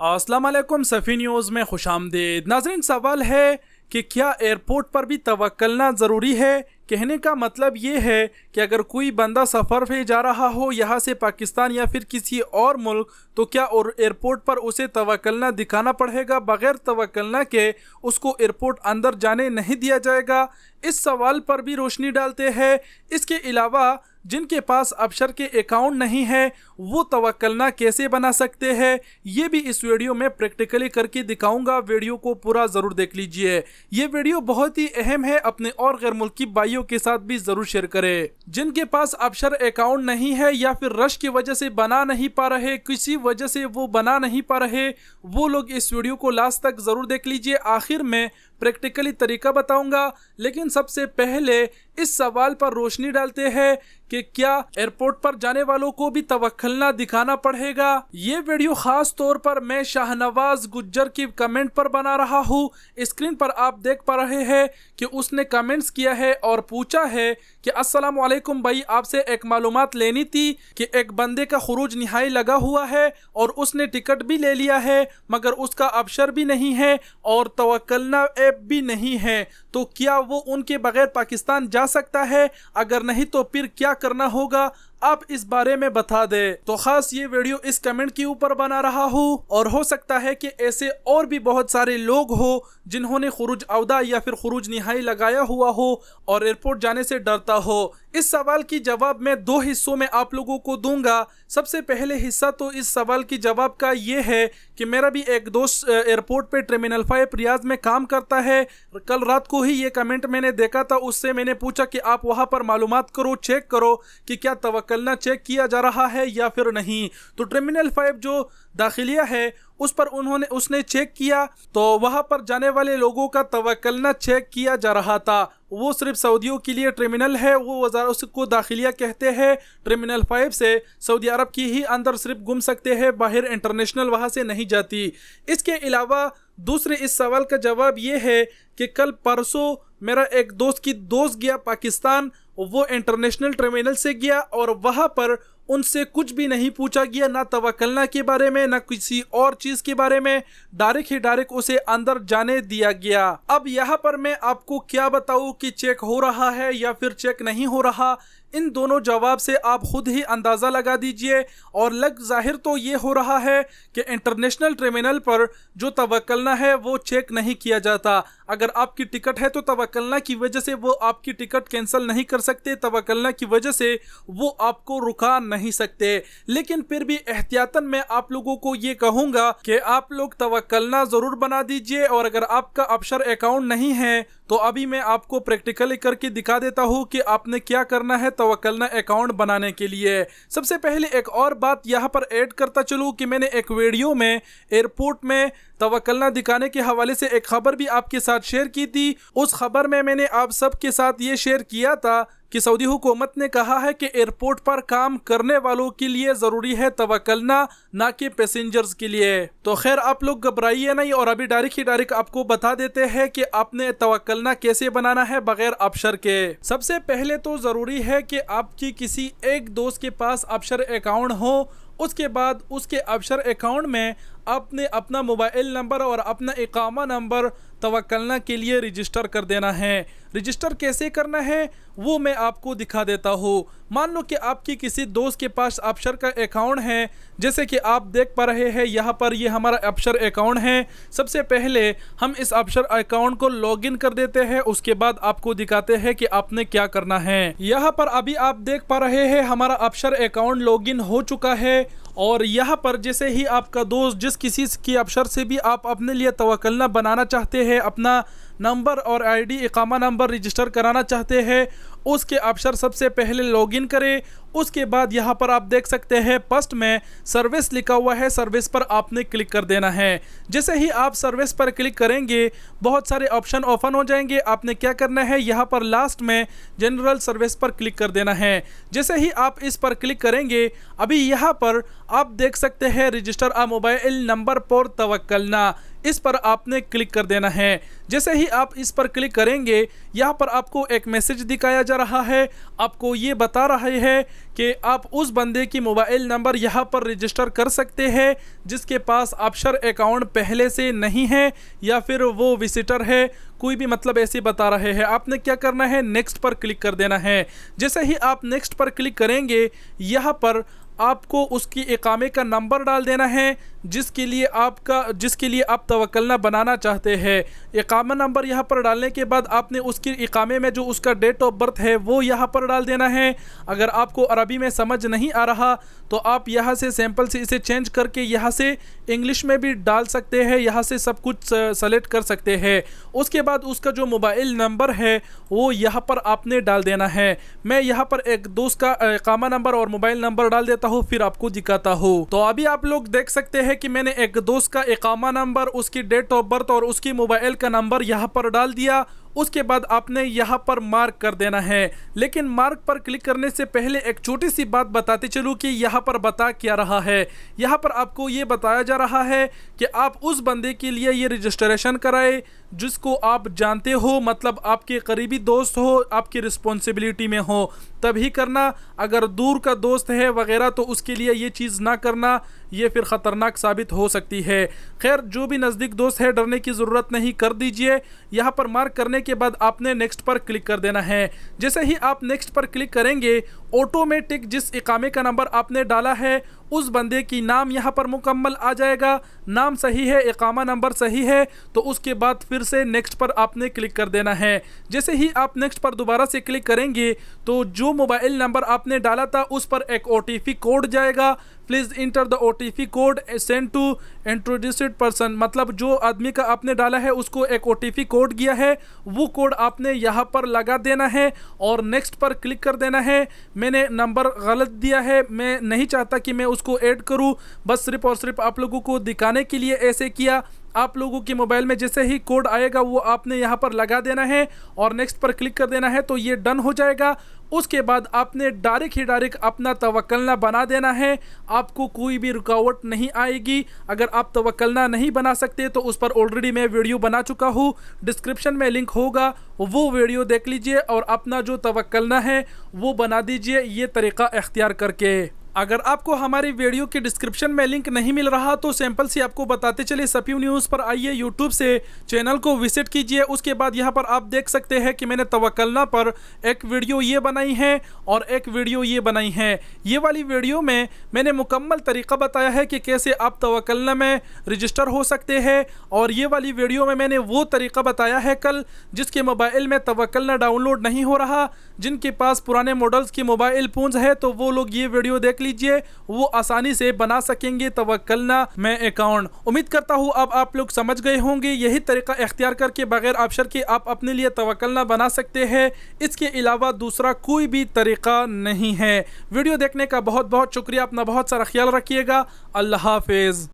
अस्सलाम वालेकुम, सफ़ी न्यूज़ में खुशामदीद। नाज़रीन, सवाल है कि क्या एयरपोर्ट पर भी तवक्कलना ज़रूरी है। कहने का मतलब ये है कि अगर कोई बंदा सफ़र पे जा रहा हो यहाँ से पाकिस्तान या फिर किसी और मुल्क, तो क्या और एयरपोर्ट पर उसे तवक्कलना दिखाना पड़ेगा। बग़ैर तवक्कलना के उसको एयरपोर्ट अंदर जाने नहीं दिया जाएगा। इस सवाल पर भी रोशनी डालते हैं। इसके अलावा जिनके पास अबशर के अकाउंट नहीं है वो तवक्कलना कैसे बना सकते हैं, ये भी इस वीडियो में प्रैक्टिकली करके दिखाऊंगा। वीडियो को पूरा ज़रूर देख लीजिए। ये वीडियो बहुत ही अहम है, अपने और गैर मुल्की भाइयों के साथ भी ज़रूर शेयर करें। जिनके पास अबशर अकाउंट नहीं है या फिर रश की वजह से बना नहीं पा रहे, किसी वजह से वो बना नहीं पा रहे, वो लोग इस वीडियो को लास्ट तक ज़रूर देख लीजिए। आखिर में प्रैक्टिकली तरीका बताऊंगा, लेकिन सबसे पहले इस सवाल पर रोशनी डालते हैं कि क्या एयरपोर्ट पर जाने वालों को भी तवक्कलना दिखाना पड़ेगा। ये वीडियो खास तौर पर मैं शाहनवाज गुज्जर की कमेंट पर बना रहा हूँ। स्क्रीन पर आप देख पा रहे हैं कि उसने कमेंट्स किया है और पूछा है कि अस्सलाम वालेकुम भाई, आपसे एक मालूमात लेनी थी कि एक बंदे का खुरूज निहाई लगा हुआ है और उसने टिकट भी ले लिया है मगर उसका अबशर भी नहीं है और तवक्कलना ऐप भी नहीं है, तो क्या वो उनके बगैर पाकिस्तान जा सकता है? अगर नहीं तो फिर क्या करना होगा, आप इस बारे में बता दे। तो खास ये वीडियो इस कमेंट के ऊपर बना रहा हूँ और हो सकता है कि ऐसे और भी बहुत सारे लोग हो जिन्होंने खुरूज अवदा या फिर खुरूज निहाई लगाया हुआ हो और एयरपोर्ट जाने से डरता हो। इस सवाल की जवाब मैं दो हिस्सों में आप लोगों को दूंगा। सबसे पहले हिस्सा तो इस सवाल की जवाब का ये है कि मेरा भी एक दोस्त एयरपोर्ट पे टर्मिनल 5 रियाज में काम करता है। कल रात को ही ये कमेंट मैंने देखा था, उससे मैंने पूछा कि आप वहाँ पर मालूमात करो, चेक करो कि क्या तवक्कलना चेक किया जा रहा है या फिर नहीं। तो टर्मिनल 5 जो दाखिलिया है उस पर उसने चेक किया तो वहाँ पर जाने वाले लोगों का तवक्कलना चेक किया जा रहा था। वो सिर्फ सऊदियों के लिए टर्मिनल है, वो वज़ारत को दाखिलिया कहते हैं। टर्मिनल 5 से सऊदी अरब की ही अंदर सिर्फ घूम सकते हैं, बाहर इंटरनेशनल वहाँ से नहीं जाती। इसके अलावा दूसरे इस सवाल का जवाब ये है कि कल परसों मेरा एक दोस्त की दोस्त गया पाकिस्तान, वो इंटरनेशनल टर्मिनल से गया और वहाँ पर उनसे कुछ भी नहीं पूछा गया, ना तवक्कलना के बारे में ना किसी और चीज़ के बारे में, डायरेक्ट उसे अंदर जाने दिया गया। अब यहाँ पर मैं आपको क्या बताऊँ कि चेक हो रहा है या फिर चेक नहीं हो रहा, इन दोनों जवाब से आप खुद ही अंदाज़ा लगा दीजिए। और लग ज़ाहिर तो ये हो रहा है कि इंटरनेशनल टर्मिनल पर जो तवक्कलना है वो चेक नहीं किया जाता। अगर आपकी टिकट है तो तवक्कलना की वजह से वो आपकी टिकट कैंसिल नहीं कर सकते, तवक्कलना की वजह से वो आपको रुका नहीं सकते। लेकिन फिर भी एहतियातन मैं आप लोगों को ये कहूँगा कि आप लोग तवक्कलना ज़रूर बना दीजिए। और अगर आपका अबशर अकाउंट नहीं है तो अभी मैं आपको प्रैक्टिकली करके दिखा देता हूँ कि आपने क्या करना है तवक्कलना अकाउंट बनाने के लिए। सबसे पहले एक और बात यहाँ पर ऐड करता चलूँ कि मैंने एक वीडियो में एयरपोर्ट में तवक्कलना दिखाने के हवाले से एक खबर भी आपके साथ शेयर की थी। उस खबर में मैंने आप सब के साथ ये शेयर किया था कि सऊदी हुकूमत ने कहा है कि एयरपोर्ट पर काम करने वालों के लिए ज़रूरी है तवक्कलना, ना कि पैसेंजर्स के लिए। तो खैर आप लोग घबराइए नहीं और अभी डायरेक्ट आपको बता देते हैं कि आपने तवक्कलना कैसे बनाना है बगैर अबशर के। सबसे पहले तो ज़रूरी है कि आपकी किसी एक दोस्त के पास अबशर अकाउंट हो। उसके बाद उसके अबशर अकाउंट में आपने अपना मोबाइल नंबर और अपना इकामा नंबर तवक्कलना के लिए रजिस्टर कर देना है। रजिस्टर कैसे करना है वो मैं आपको दिखा देता हूँ। मान लो कि आपकी किसी दोस्त के पास अबशर का अकाउंट है, जैसे कि आप देख पा रहे हैं यहाँ पर ये हमारा अबशर अकाउंट है। सबसे पहले हम इस अबशर अकाउंट को लॉगिन कर देते हैं, उसके बाद आपको दिखाते हैं कि आपने क्या करना है। यहाँ पर अभी आप देख पा रहे हैं हमारा अबशर अकाउंट लॉगिन हो चुका है। और यहाँ पर जैसे ही आपका दोस्त जिस किसी की अबशर से भी आप अपने लिए तवक्कलना बनाना चाहते हैं, अपना नंबर और आईडी इकामा नंबर रजिस्टर कराना चाहते हैं, उसके अबशर सबसे पहले लॉगिन करें। उसके बाद यहाँ पर आप देख सकते हैं फर्स्ट में सर्विस लिखा हुआ है, सर्विस पर आपने क्लिक कर देना है। जैसे ही आप सर्विस पर क्लिक करेंगे बहुत सारे ऑप्शन ओपन हो जाएंगे। आपने क्या करना है, यहाँ पर लास्ट में जनरल सर्विस पर क्लिक कर देना है। जैसे ही आप इस पर क्लिक करेंगे अभी यहाँ पर आप देख सकते हैं रजिस्टर अ मोबाइल नंबर पर तवक्कलना। इस पर आपने क्लिक कर देना है। जैसे ही आप इस पर क्लिक करेंगे, यहाँ पर आपको एक मैसेज दिखाया जा रहा है। आपको ये बता रहे हैं कि आप उस बंदे की मोबाइल नंबर यहाँ पर रजिस्टर कर सकते हैं जिसके पास अपशर अकाउंट पहले से नहीं है या फिर वो विजिटर है, कोई भी मतलब ऐसे बता रहे हैं। आपने क्या करना है, नेक्स्ट पर क्लिक कर देना है। जैसे ही आप नेक्स्ट पर क्लिक करेंगे, यहाँ पर आपको उसकी इकामे का नंबर डाल देना है जिसके लिए आप तवक्कलना बनाना चाहते हैं। इकामा नंबर यहाँ पर डालने के बाद आपने उसकी इकामे में जो उसका डेट ऑफ बर्थ है वो यहाँ पर डाल देना है। अगर आपको अरबी में समझ नहीं आ रहा तो आप यहाँ से सैंपल से इसे चेंज करके यहाँ से इंग्लिश में भी डाल सकते हैं, यहाँ से सब कुछ सेलेक्ट कर सकते हैं। उसके बाद उसका जो मोबाइल नंबर है वो यहाँ पर आपने डाल देना है। मैं यहाँ पर एक दोस्त का इकामा नंबर और मोबाइल नंबर डाल देता हूँ, फिर आपको दिखाता हूँ। तो अभी आप लोग देख सकते हैं कि मैंने एक दोस्त का इकामा नंबर, उसकी डेट ऑफ बर्थ और उसकी मोबाइल का नंबर यहाँ पर डाल दिया। उसके बाद आपने यहाँ पर मार्क कर देना है। लेकिन मार्क पर क्लिक करने से पहले एक छोटी सी बात बताते चलूँ कि यहाँ पर बता क्या रहा है। यहाँ पर आपको ये बताया जा रहा है कि आप उस बंदे के लिए ये रजिस्ट्रेशन कराए जिसको आप जानते हो, मतलब आपके करीबी दोस्त हो, आपकी रिस्पॉन्सिबिलिटी में हो, तभी करना। अगर दूर का दोस्त है वगैरह तो उसके लिए ये चीज़ ना करना, ये फिर ख़तरनाक साबित हो सकती है। खैर, जो भी नज़दीक दोस्त है डरने की ज़रूरत नहीं, कर दीजिए। यहाँ पर मार्क करने के बाद आपने नेक्स्ट पर क्लिक कर देना है। जैसे ही आप नेक्स्ट पर क्लिक करेंगे, ऑटोमेटिक जिस इकामे का नंबर आपने डाला है उस बंदे की नाम यहाँ पर मुकम्मल आ जाएगा। नाम सही है, इकामा नंबर सही है, तो उसके बाद फिर से नेक्स्ट पर आपने क्लिक कर देना है। जैसे ही आप नेक्स्ट पर दोबारा से क्लिक करेंगे तो जो मोबाइल नंबर आपने डाला था उस पर एक OTP कोड जाएगा। Please enter the OTP code send to introduced person, मतलब जो आदमी का आपने डाला है उसको एक OTP कोड गया है, वो कोड आपने यहाँ पर लगा देना है और नेक्स्ट पर क्लिक कर देना है। मैंने नंबर गलत दिया है, मैं नहीं चाहता कि मैं उसको ऐड करूँ, बस सिर्फ और सिर्फ आप लोगों को दिखाने के लिए ऐसे किया। आप लोगों के मोबाइल में जैसे ही कोड आएगा वो आपने यहाँ पर लगा देना है और नेक्स्ट पर क्लिक कर देना है, तो ये डन हो जाएगा। उसके बाद आपने डायरेक्ट अपना तवक्कलना बना देना है। आपको कोई भी रुकावट नहीं आएगी। अगर आप तवक्कलना नहीं बना सकते तो उस पर ऑलरेडी मैं वीडियो बना चुका हूँ, डिस्क्रिप्शन में लिंक होगा, वो वीडियो देख लीजिए और अपना जो तवक्कलना है वो बना दीजिए ये तरीका इख्तियार करके। अगर आपको हमारी वीडियो के डिस्क्रिप्शन में लिंक नहीं मिल रहा तो सैंपल से आपको बताते चलिए, सफीउ न्यूज़ पर आइए, यूट्यूब से चैनल को विजिट कीजिए। उसके बाद यहाँ पर आप देख सकते हैं कि मैंने तवक्कलना पर एक वीडियो ये बनाई है और एक वीडियो ये बनाई है। ये वाली वीडियो में मैंने मुकम्मल तरीका बताया है कि कैसे आप तवक्कलना में रजिस्टर हो सकते हैं, और ये वाली वीडियो में मैंने वो तरीका बताया है कल जिसके मोबाइल में तवक्कलना डाउनलोड नहीं हो रहा, जिनके पास पुराने मॉडल्स की मोबाइल फोन्स है, तो वो लोग ये वीडियो देख लीजिए, वो आसानी से बना सकेंगे तवक्कलना में अकाउंट। उम्मीद करता हूँ अब आप लोग समझ गए होंगे। यही तरीका इख्तियार करके बगैर अपशर के आप अपने लिए तवक्कलना बना सकते हैं। इसके अलावा दूसरा कोई भी तरीका नहीं है। वीडियो देखने का बहुत बहुत शुक्रिया। अपना बहुत सारा ख्याल रखिएगा। अल्लाह हाफिज़।